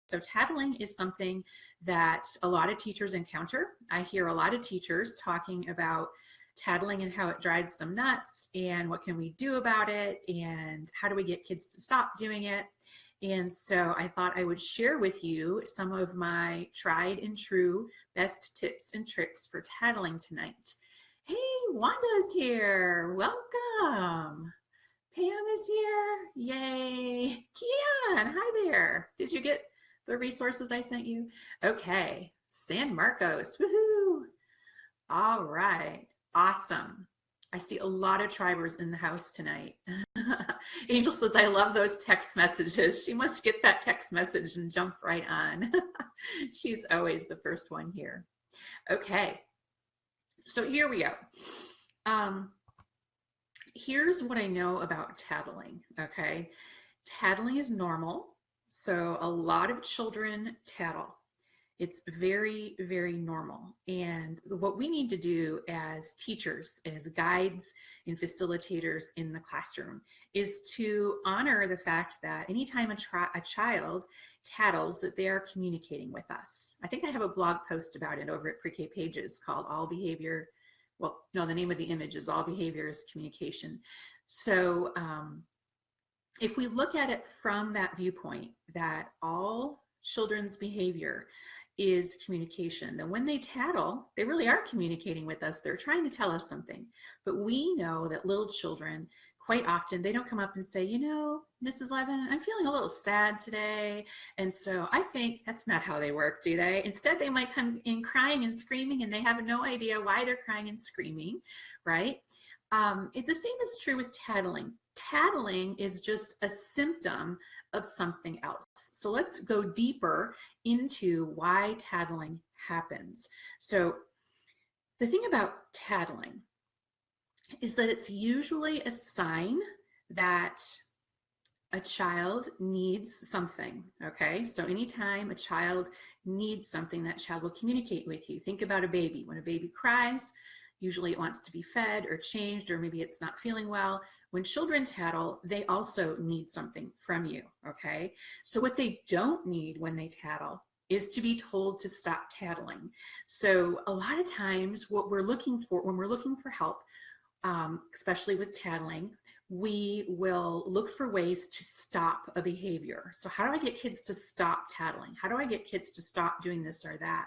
So tattling is something that a lot of teachers encounter. I hear a lot of teachers talking about tattling and how it drives them nuts and what can we do about it and how do we get kids to stop doing it. And so I thought I would share with you some of my tried and true best tips and tricks for tattling tonight. Hey, Wanda's here. Welcome. Pam is here. Yay. Kian, hi there. Did you get the resources I sent you? Okay. San Marcos. Woohoo. All right. Awesome. I see a lot of tribers in the house tonight. Angel says, I love those text messages. She must get that text message and jump right on. She's always the first one here. Okay. So here we go. Here's what I know about tattling, okay? Tattling is normal. So a lot of children tattle. It's very, very normal. And what we need to do as teachers, as guides and facilitators in the classroom is to honor the fact that anytime a child tattles, that they are communicating with us. I think I have a blog post about it over at Pre-K Pages called All Behavior. Well, no, the name of the image is All Behavior is Communication. So if we look at it from that viewpoint, that all children's behavior is communication, then when they tattle, they really are communicating with us. They're trying to tell us something. But we know that little children, quite often, they don't come up and say, you know, Mrs. Levin, I'm feeling a little sad today. And so I think that's not how they work, do they? Instead, they might come in crying and screaming, and they have no idea why they're crying and screaming, right? The same is true with tattling. Tattling is just a symptom of something else. So let's go deeper into why tattling happens. So the thing about tattling is that it's usually a sign that a child needs something, okay? So anytime a child needs something, that child will communicate with you. Think about a baby. When a baby cries, usually it wants to be fed or changed, or maybe it's not feeling well. When children tattle, they also need something from you, okay? So what they don't need when they tattle is to be told to stop tattling. So a lot of times what we're looking for, when we're looking for help, especially with tattling, we will look for ways to stop a behavior. So how do I get kids to stop tattling? How do I get kids to stop doing this or that?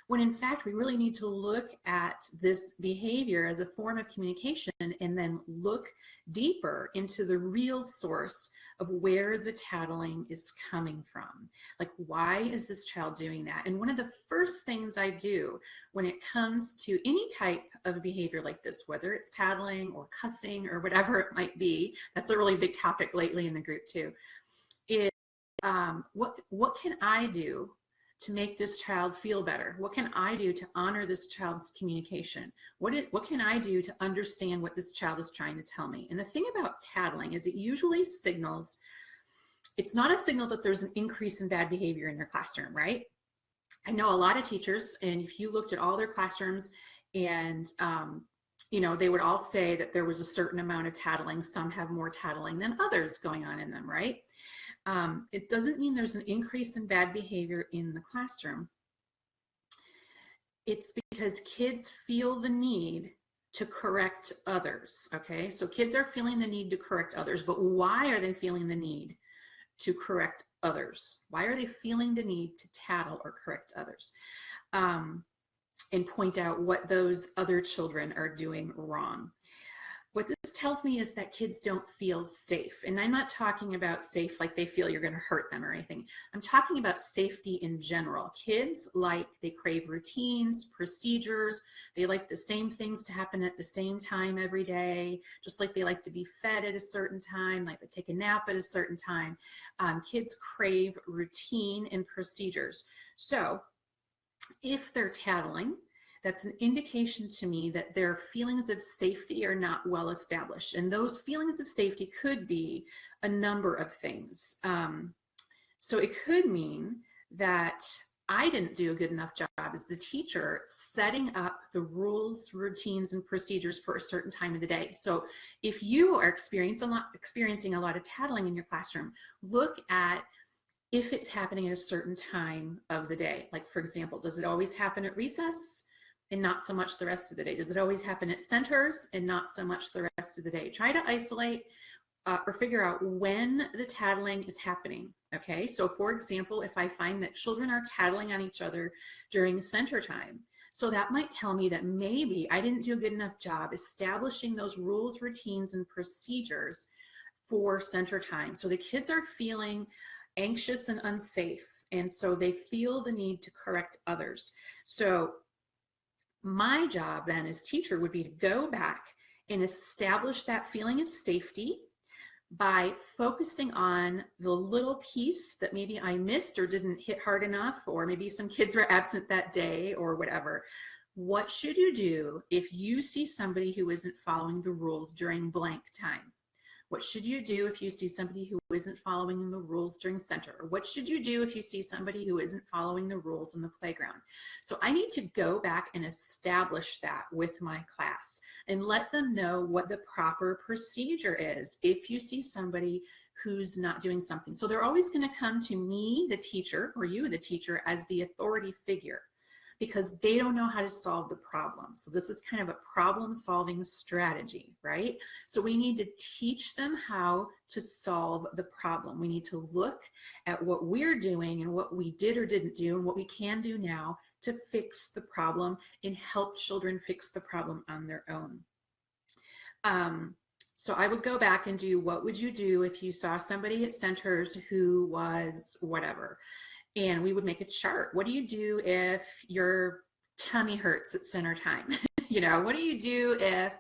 When in fact, we really need to look at this behavior as a form of communication and then look deeper into the real source of where the tattling is coming from. Like, why is this child doing that? And one of the first things I do when it comes to any type of behavior like this, whether it's tattling or cussing or whatever it might be, that's a really big topic lately in the group too, is what can I do to make this child feel better? What can I do to honor this child's communication? What can I do to understand what this child is trying to tell me? And the thing about tattling is it usually signals, it's not a signal that there's an increase in bad behavior in your classroom, right? I know a lot of teachers, and if you looked at all their classrooms and you know, they would all say that there was a certain amount of tattling. Some have more tattling than others going on in them, right? It doesn't mean there's an increase in bad behavior in the classroom. It's because kids feel the need to correct others, okay? So kids are feeling the need to correct others, but why are they feeling the need to correct others? Why are they feeling the need to tattle or correct others? And point out what those other children are doing wrong. What this tells me is that kids don't feel safe. And I'm not talking about safe like they feel you're going to hurt them or anything. I'm talking about safety in general. Kids they crave routines, procedures. They like the same things to happen at the same time every day, just like they like to be fed at a certain time, like they take a nap at a certain time. Kids crave routine and procedures. So if they're tattling, that's an indication to me that their feelings of safety are not well established. And those feelings of safety could be a number of things. So it could mean that I didn't do a good enough job as the teacher setting up the rules, routines, and procedures for a certain time of the day. So if you are experiencing a lot of tattling in your classroom, look at if it's happening at a certain time of the day. Like, for example, does it always happen at recess and not so much the rest of the day? Does it always happen at centers and not so much the rest of the day? Try to isolate or figure out when the tattling is happening. Okay, so for example, if I find that children are tattling on each other during center time, so that might tell me that maybe I didn't do a good enough job establishing those rules, routines, and procedures for center time. So the kids are feeling anxious and unsafe, and so they feel the need to correct others. So my job then as teacher would be to go back and establish that feeling of safety by focusing on the little piece that maybe I missed or didn't hit hard enough, or maybe some kids were absent that day or whatever. What should you do if you see somebody who isn't following the rules during blank time? What should you do if you see somebody who isn't following the rules during center? What should you do if you see somebody who isn't following the rules in the playground? So I need to go back and establish that with my class and let them know what the proper procedure is if you see somebody who's not doing something. So they're always going to come to me, the teacher, or you, the teacher, as the authority figure, because they don't know how to solve the problem. So this is kind of a problem-solving strategy, right? So we need to teach them how to solve the problem. We need to look at what we're doing and what we did or didn't do and what we can do now to fix the problem and help children fix the problem on their own. So I would go back and do, what would you do if you saw somebody at centers who was whatever? And we would make a chart. What do you do if your tummy hurts at center time? You know, what do you do if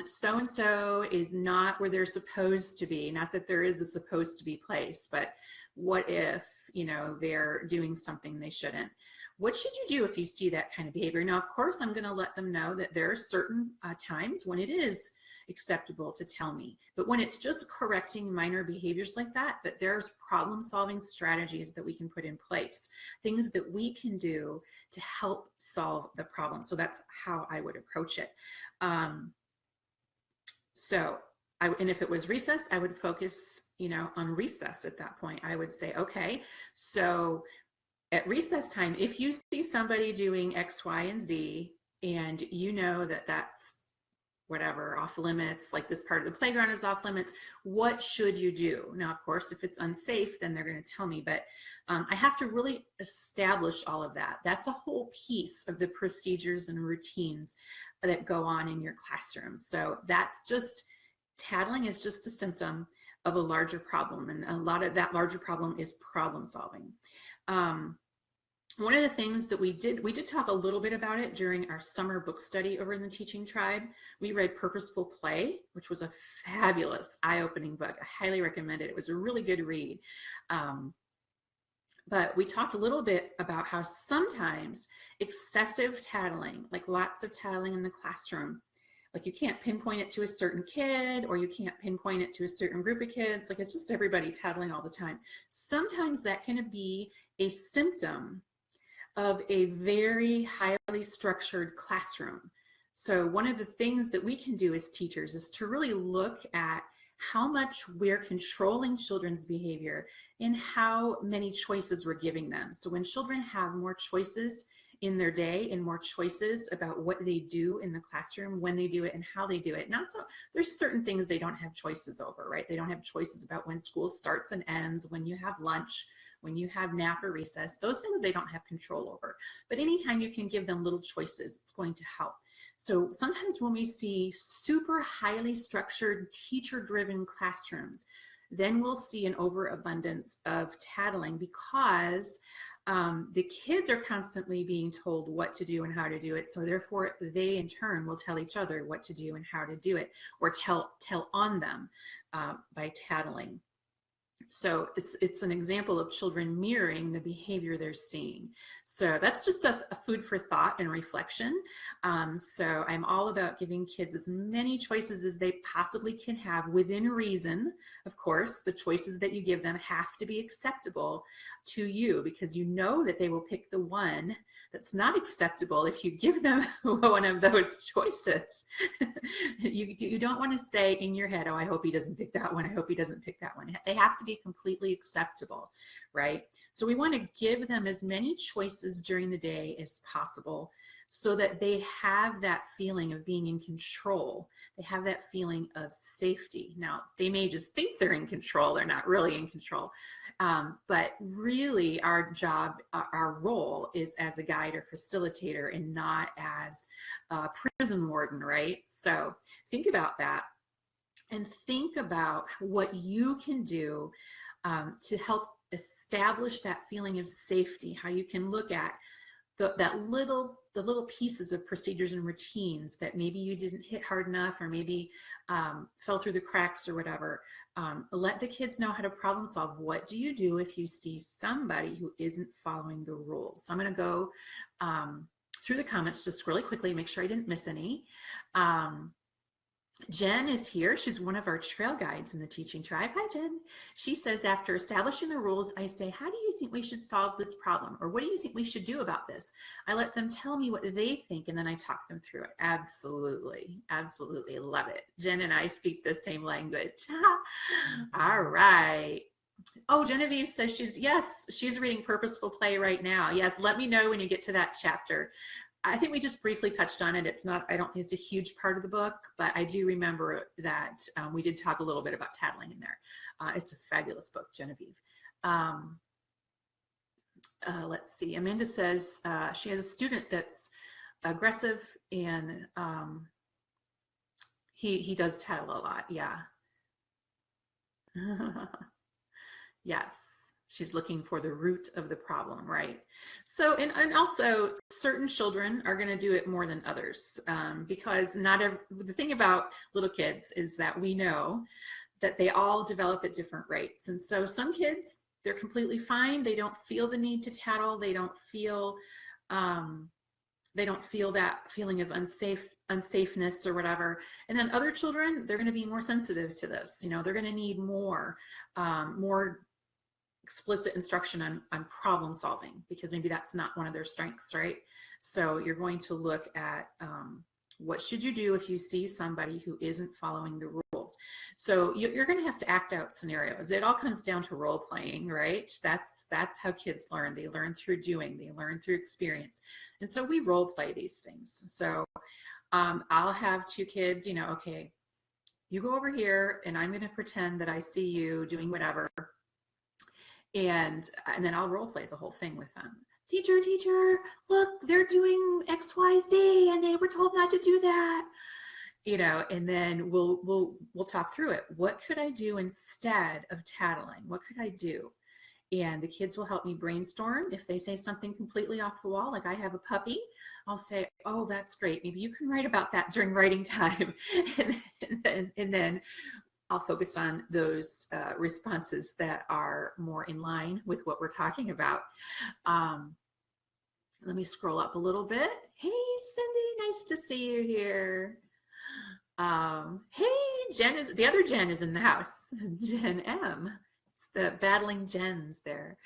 so-and-so is not where they're supposed to be? Not that there is a supposed to be place, but what if, you know, they're doing something they shouldn't? What should you do if you see that kind of behavior? Now, of course, I'm going to let them know that there are certain times when it is acceptable to tell me, but when it's just correcting minor behaviors like that, but there's problem-solving strategies that we can put in place, things that we can do to help solve the problem. So that's how I would approach it. And if it was recess, I would focus, you know, on recess at that point. I would say, okay, so at recess time, if you see somebody doing X, Y, and Z, and you know that that's whatever, off limits, like this part of the playground is off limits, what should you do? Now, of course, if it's unsafe, then they're going to tell me, but I have to really establish all of that. That's a whole piece of the procedures and routines that go on in your classroom. So that's just, tattling is just a symptom of a larger problem, and a lot of that larger problem is problem solving. One of the things that we did talk a little bit about it during our summer book study over in the Teaching Tribe. We read Purposeful Play, which was a fabulous, eye-opening book. I highly recommend it. It was a really good read. But we talked a little bit about how sometimes excessive tattling, like lots of tattling in the classroom, like you can't pinpoint it to a certain kid, or you can't pinpoint it to a certain group of kids, like it's just everybody tattling all the time. Sometimes that can be a symptom of a very highly structured classroom. So one of the things that we can do as teachers is to really look at how much we're controlling children's behavior and how many choices we're giving them. So when children have more choices in their day and more choices about what they do in the classroom, when they do it and how they do it, there's certain things they don't have choices over, right? They don't have choices about when school starts and ends, when you have lunch, when you have nap or recess. Those things they don't have control over. But anytime you can give them little choices, it's going to help. So sometimes when we see super highly structured, teacher-driven classrooms, then we'll see an overabundance of tattling, because the kids are constantly being told what to do and how to do it. So therefore, they in turn will tell each other what to do and how to do it, or tell on them by tattling. So it's an example of children mirroring the behavior they're seeing. So that's just a food for thought and reflection. So I'm all about giving kids as many choices as they possibly can have within reason. Of course, the choices that you give them have to be acceptable to you, because you know that they will pick the one that's not acceptable if you give them one of those choices. You don't want to say in your head, oh, I hope he doesn't pick that one. I hope he doesn't pick that one. They have to be completely acceptable, right? So we want to give them as many choices during the day as possible so that they have that feeling of being in control. They have that feeling of safety. Now, they may just think they're in control. They're not really in control. But really our job, our role is as a guide or facilitator and not as a prison warden, right? So think about that and think about what you can do to help establish that feeling of safety, how you can look at the little pieces of procedures and routines that maybe you didn't hit hard enough or maybe fell through the cracks or whatever. Let the kids know how to problem solve. What do you do if you see somebody who isn't following the rules? So I'm going to go through the comments just really quickly, make sure I didn't miss any. Jen is here. She's one of our trail guides in the Teaching Tribe. Hi, Jen. She says, after establishing the rules, I say, how do you think we should solve this problem? Or what do you think we should do about this? I let them tell me what they think, and then I talk them through it. Absolutely. Absolutely. Love it. Jen and I speak the same language. All right. Oh, Genevieve says she's reading Purposeful Play right now. Yes, let me know when you get to that chapter. I think we just briefly touched on it. It's not, I don't think it's a huge part of the book, but I do remember that we did talk a little bit about tattling in there. It's a fabulous book, Genevieve. Let's see. Amanda says she has a student that's aggressive and he does tattle a lot. Yeah. Yes. She's looking for the root of the problem, right? So, and also certain children are going to do it more than others because the thing about little kids is that we know that they all develop at different rates. And so some kids, they're completely fine. They don't feel the need to tattle. They don't feel that feeling of unsafeness or whatever. And then other children, they're going to be more sensitive to this. You know, they're going to need more explicit instruction on problem solving because maybe that's not one of their strengths, right? So you're going to look at what should you do if you see somebody who isn't following the rules. So you're going to have to act out scenarios. It all comes down to role playing, right? That's how kids learn. They learn through doing. They learn through experience. And so we role play these things. So I'll have two kids, you know, okay, you go over here and I'm going to pretend that I see you doing whatever. And then I'll role play the whole thing with them. Teacher, look, they're doing XYZ and they were told not to do that. You know, and then we'll talk through it. What could I do instead of tattling? What could I do? And the kids will help me brainstorm. If they say something completely off the wall, like I have a puppy, I'll say, oh, that's great. Maybe you can write about that during writing time. and then I'll focus on those responses that are more in line with what we're talking about. Let me scroll up a little bit. Hey, Cindy, nice to see you here. Hey, the other Jen is in the house. Jen M. It's the battling Jens there.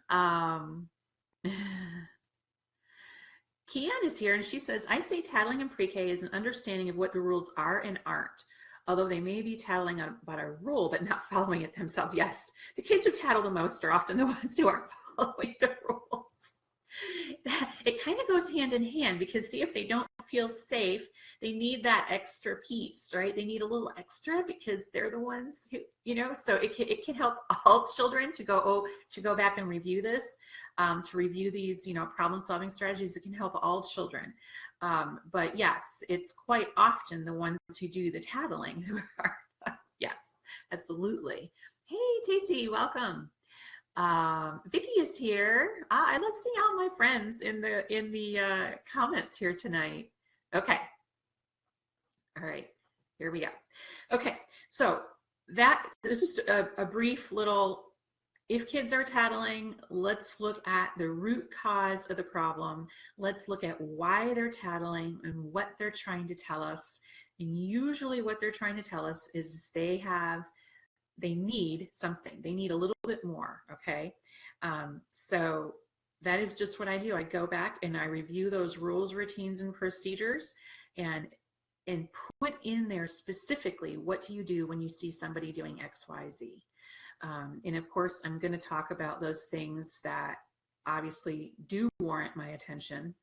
Kian is here and she says, I say tattling in pre-K is an understanding of what the rules are and aren't. Although they may be tattling about a rule, but not following it themselves. Yes, the kids who tattle the most are often the ones who aren't following the rules. It kind of goes hand in hand because see, if they don't feel safe, they need that extra piece, right? They need a little extra because they're the ones who, you know, so it can help all children to go back and review this, to review these, you know, problem solving strategies. It can help all children. But yes, it's quite often the ones who do the tattling who are, yes, absolutely. Hey, Tacey, welcome. Vicky is here. I love seeing all my friends in the comments here tonight. Okay. All right, here we go. Okay, so that is just a brief little, if kids are tattling, let's look at the root cause of the problem. Let's look at why they're tattling and what they're trying to tell us. And usually what they're trying to tell us is they need something. They need a little bit more, okay? So that is just what I do. I go back and I review those rules, routines, and procedures, and and put in there specifically, what do you do when you see somebody doing X, Y, Z? And of course, I'm going to talk about those things that obviously do warrant my attention.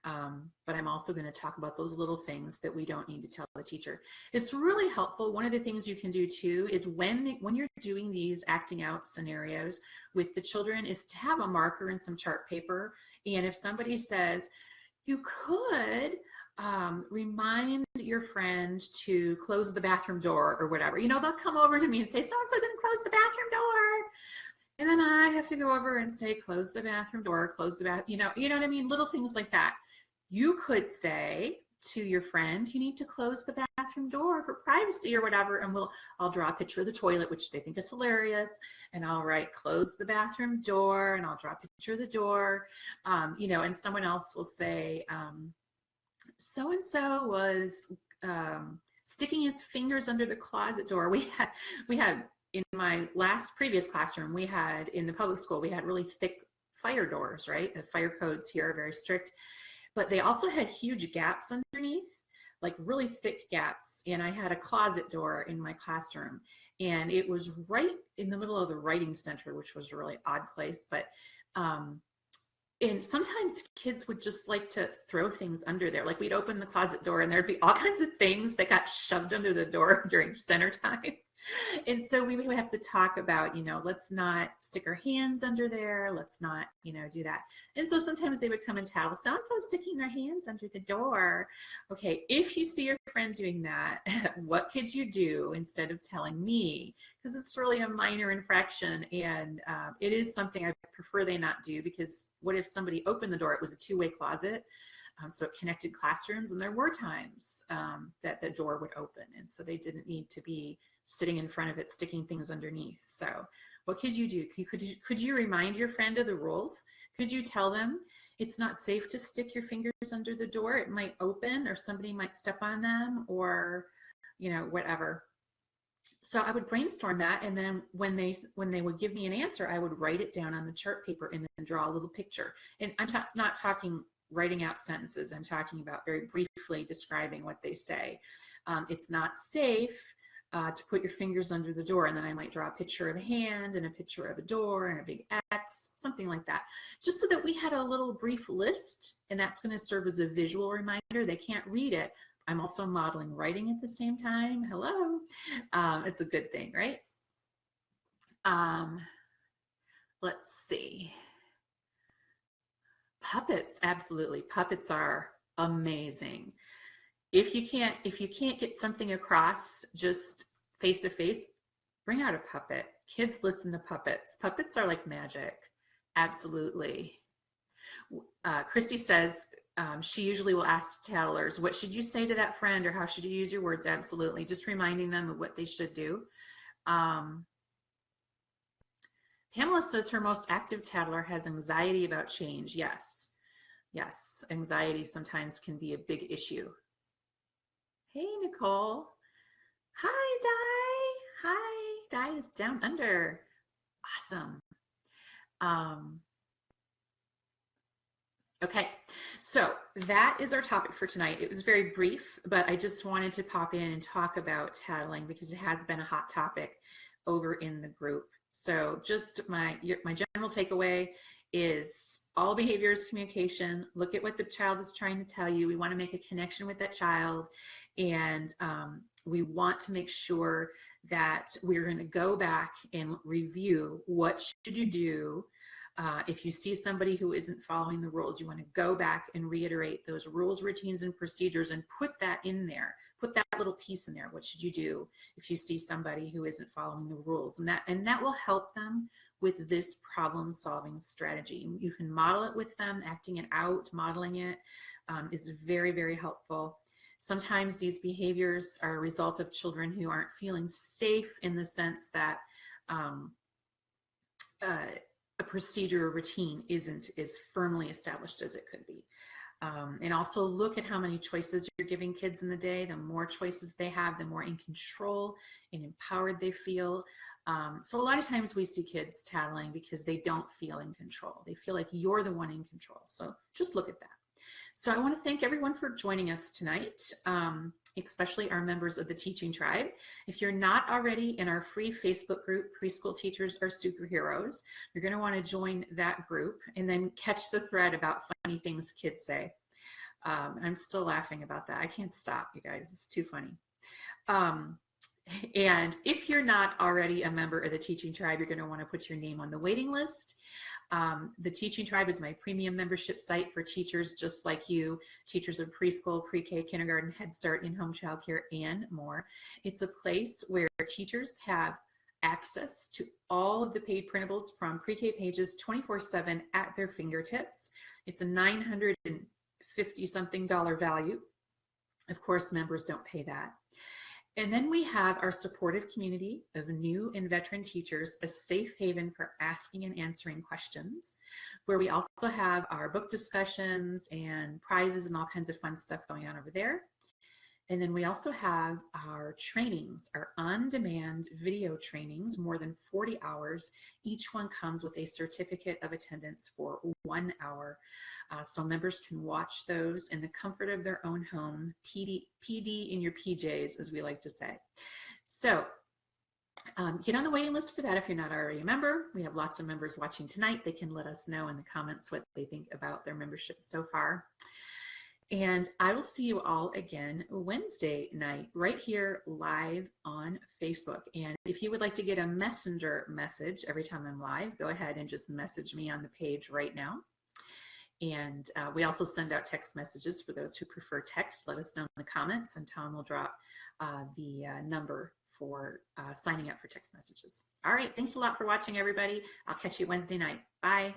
But I'm also going to talk about those little things that we don't need to tell the teacher. It's really helpful. One of the things you can do too is when you're doing these acting out scenarios with the children is to have a marker and some chart paper. And if somebody says, you could remind your friend to close the bathroom door or whatever, they'll come over to me and say, so-and-so didn't close the bathroom door. And then I have to go over and say, close the bathroom door, close the bath, you know what I mean? Little things like that. You could say to your friend, you need to close the bathroom door for privacy or whatever. And I'll draw a picture of the toilet, which they think is hilarious. And I'll write, close the bathroom door. And I'll draw a picture of the door. And someone else will say, so-and-so was sticking his fingers under the closet door. We had in my previous classroom, we had in the public school, we had really thick fire doors, right? The fire codes here are very strict, but they also had huge gaps underneath, like really thick gaps. And I had a closet door in my classroom, and it was right in the middle of the writing center, which was a really odd place. But and sometimes kids would just like to throw things under there. Like we'd open the closet door and there'd be all kinds of things that got shoved under the door during center time. And so we would have to talk about, let's not stick our hands under there. Let's not, do that. And so sometimes they would come and tell, so-and-so sticking their hands under the door. Okay, if you see your friend doing that, what could you do instead of telling me? Because it's really a minor infraction, and it is something I prefer they not do, because what if somebody opened the door? It was a two-way closet. So it connected classrooms, and there were times that the door would open, and so they didn't need to be sitting in front of it, sticking things underneath. So what could you do? Could you remind your friend of the rules? Could you tell them it's not safe to stick your fingers under the door? It might open, or somebody might step on them, or, whatever. So I would brainstorm that, and then when they would give me an answer, I would write it down on the chart paper and then draw a little picture. And I'm not talking writing out sentences. I'm talking about very briefly describing what they say. It's not safe to put your fingers under the door, and then I might draw a picture of a hand and a picture of a door and a big X, something like that, just so that we had a little brief list, and that's going to serve as a visual reminder. They can't read it. I'm also modeling writing at the same time. Hello. It's a good thing, right? Let's see. Puppets, absolutely. Puppets are amazing. If you can't get something across just face to face, bring out a puppet. Kids listen to puppets. Puppets are like magic. Absolutely. Christy says she usually will ask tattlers, what should you say to that friend, or how should you use your words? Absolutely. Just reminding them of what they should do. Pamela says her most active tattler has anxiety about change. Yes. Yes. Anxiety sometimes can be a big issue. Hey, Nicole. Hi, Di. Hi. Di is down under. Awesome. Okay, so that is our topic for tonight. It was very brief, but I just wanted to pop in and talk about tattling because it has been a hot topic over in the group. So just my general takeaway is all behavior is communication. Look at what the child is trying to tell you. We want to make a connection with that child, and we want to make sure that we're going to go back and review what should you do. If you see somebody who isn't following the rules, you want to go back and reiterate those rules, routines, and procedures and put that in there. Put that little piece in there. What should you do if you see somebody who isn't following the rules? And that will help them with this problem-solving strategy. You can model it with them. Acting it out, modeling it is very, very helpful. Sometimes these behaviors are a result of children who aren't feeling safe in the sense that a procedure or routine isn't as firmly established as it could be. And also look at how many choices you're giving kids in the day. The more choices they have, the more in control and empowered they feel. So a lot of times we see kids tattling because they don't feel in control. They feel like you're the one in control. So just look at that. So I want to thank everyone for joining us tonight, especially our members of the Teaching Tribe. If you're not already in our free Facebook group, Preschool Teachers Are Superheroes, you're going to want to join that group and then catch the thread about funny things kids say. I'm still laughing about that. I can't stop, you guys. It's too funny. And if you're not already a member of the Teaching Tribe, you're going to want to put your name on the waiting list. The Teaching Tribe is my premium membership site for teachers just like you, teachers of preschool, pre-K, kindergarten, Head Start, in-home childcare, and more. It's a place where teachers have access to all of the paid printables from pre-K pages 24/7 at their fingertips. It's a $950-something value. Of course, members don't pay that. And then we have our supportive community of new and veteran teachers, a safe haven for asking and answering questions, where we also have our book discussions and prizes and all kinds of fun stuff going on over there. And then we also have our trainings, our on-demand video trainings, more than 40 hours. Each one comes with a certificate of attendance for 1 hour. So members can watch those in the comfort of their own home, PD in your PJs, as we like to say. So get on the waiting list for that if you're not already a member. We have lots of members watching tonight. They can let us know in the comments what they think about their membership so far. And I will see you all again Wednesday night right here live on Facebook. And if you would like to get a messenger message every time I'm live, go ahead and just message me on the page right now. And we also send out text messages for those who prefer text. Let us know in the comments, and Tom will drop the number for signing up for text messages. All right, thanks a lot for watching, everybody. I'll catch you Wednesday night. Bye.